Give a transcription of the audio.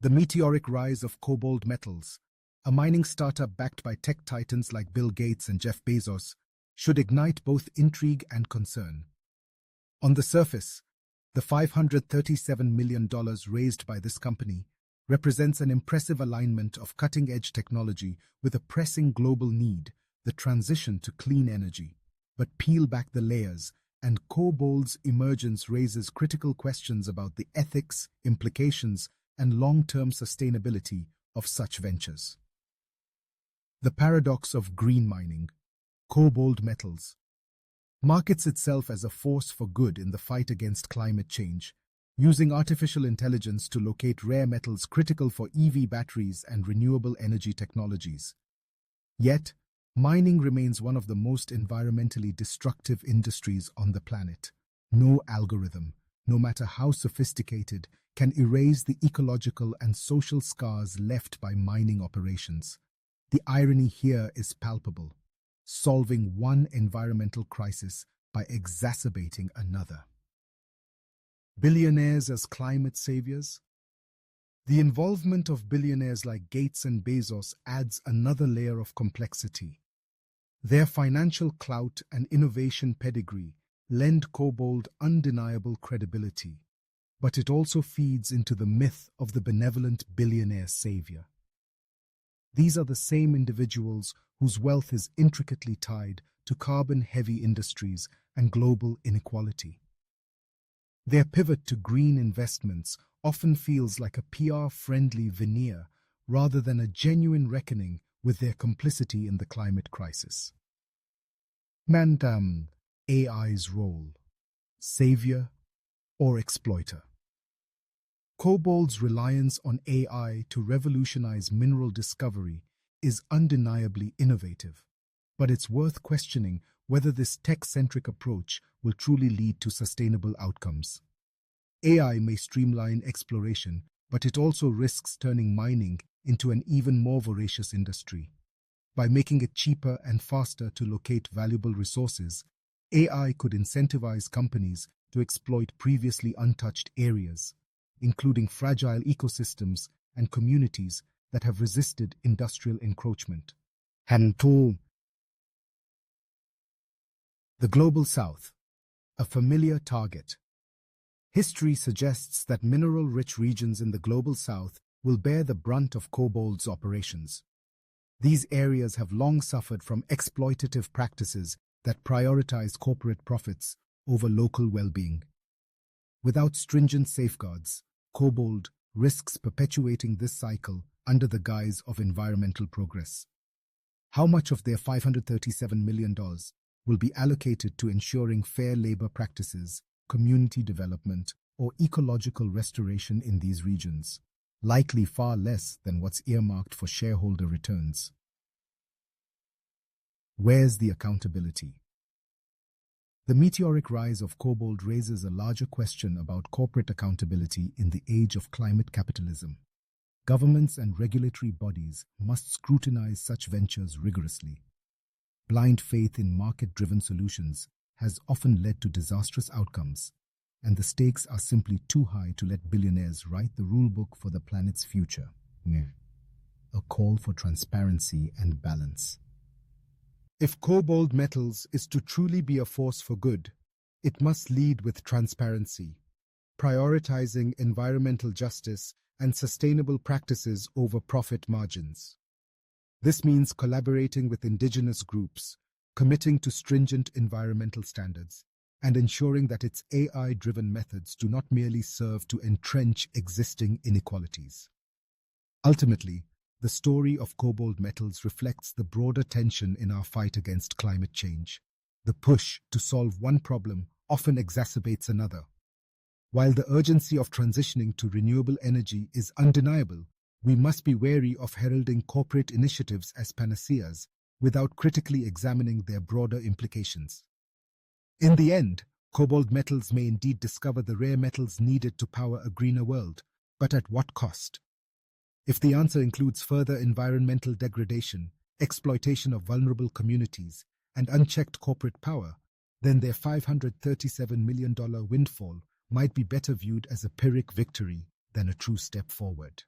The meteoric rise of KoBold Metals, a mining startup backed by tech titans like Bill Gates and Jeff Bezos, should ignite both intrigue and concern. On the surface, the $537 million raised by this company represents an impressive alignment of cutting-edge technology with a pressing global need, the transition to clean energy. But peel back the layers, and KoBold's emergence raises critical questions about the ethics, implications, and long-term sustainability of such ventures. The paradox of green mining, KoBold Metals, markets itself as a force for good in the fight against climate change, using artificial intelligence to locate rare metals critical for EV batteries and renewable energy technologies. Yet, mining remains one of the most environmentally destructive industries on the planet. No algorithm, no matter how sophisticated, can erase the ecological and social scars left by mining operations. The irony here is palpable, solving one environmental crisis by exacerbating another. Billionaires as climate saviors? The involvement of billionaires like Gates and Bezos adds another layer of complexity. Their financial clout and innovation pedigree lend KoBold undeniable credibility, but it also feeds into the myth of the benevolent billionaire savior. These are the same individuals whose wealth is intricately tied to carbon-heavy industries and global inequality. Their pivot to green investments often feels like a PR-friendly veneer rather than a genuine reckoning with their complicity in the climate crisis. AI's role: savior or exploiter? KoBold's reliance on AI to revolutionize mineral discovery is undeniably innovative, but it's worth questioning whether this tech-centric approach will truly lead to sustainable outcomes. AI may streamline exploration, but it also risks turning mining into an even more voracious industry. By making it cheaper and faster to locate valuable resources, AI could incentivize companies to exploit previously untouched areas, including fragile ecosystems and communities that have resisted industrial encroachment. The Global South, a familiar target. History suggests that mineral-rich regions in the Global South will bear the brunt of KoBold's operations. These areas have long suffered from exploitative practices that prioritize corporate profits over local well-being. Without stringent safeguards, KoBold risks perpetuating this cycle under the guise of environmental progress. How much of their $537 million will be allocated to ensuring fair labor practices, community development, or ecological restoration in these regions? Likely far less than what's earmarked for shareholder returns. Where's the accountability? The meteoric rise of KoBold raises a larger question about corporate accountability in the age of climate capitalism. Governments and regulatory bodies must scrutinize such ventures rigorously. Blind faith in market-driven solutions has often led to disastrous outcomes, and the stakes are simply too high to let billionaires write the rulebook for the planet's future. A call for transparency and balance. If KoBold Metals is to truly be a force for good, it must lead with transparency, prioritizing environmental justice and sustainable practices over profit margins. This means collaborating with indigenous groups, committing to stringent environmental standards, and ensuring that its AI-driven methods do not merely serve to entrench existing inequalities. Ultimately, the story of KoBold Metals reflects the broader tension in our fight against climate change. The push to solve one problem often exacerbates another. While the urgency of transitioning to renewable energy is undeniable, we must be wary of heralding corporate initiatives as panaceas without critically examining their broader implications. In the end, KoBold Metals may indeed discover the rare metals needed to power a greener world, but at what cost? If the answer includes further environmental degradation, exploitation of vulnerable communities, and unchecked corporate power, then their $537 million windfall might be better viewed as a Pyrrhic victory than a true step forward.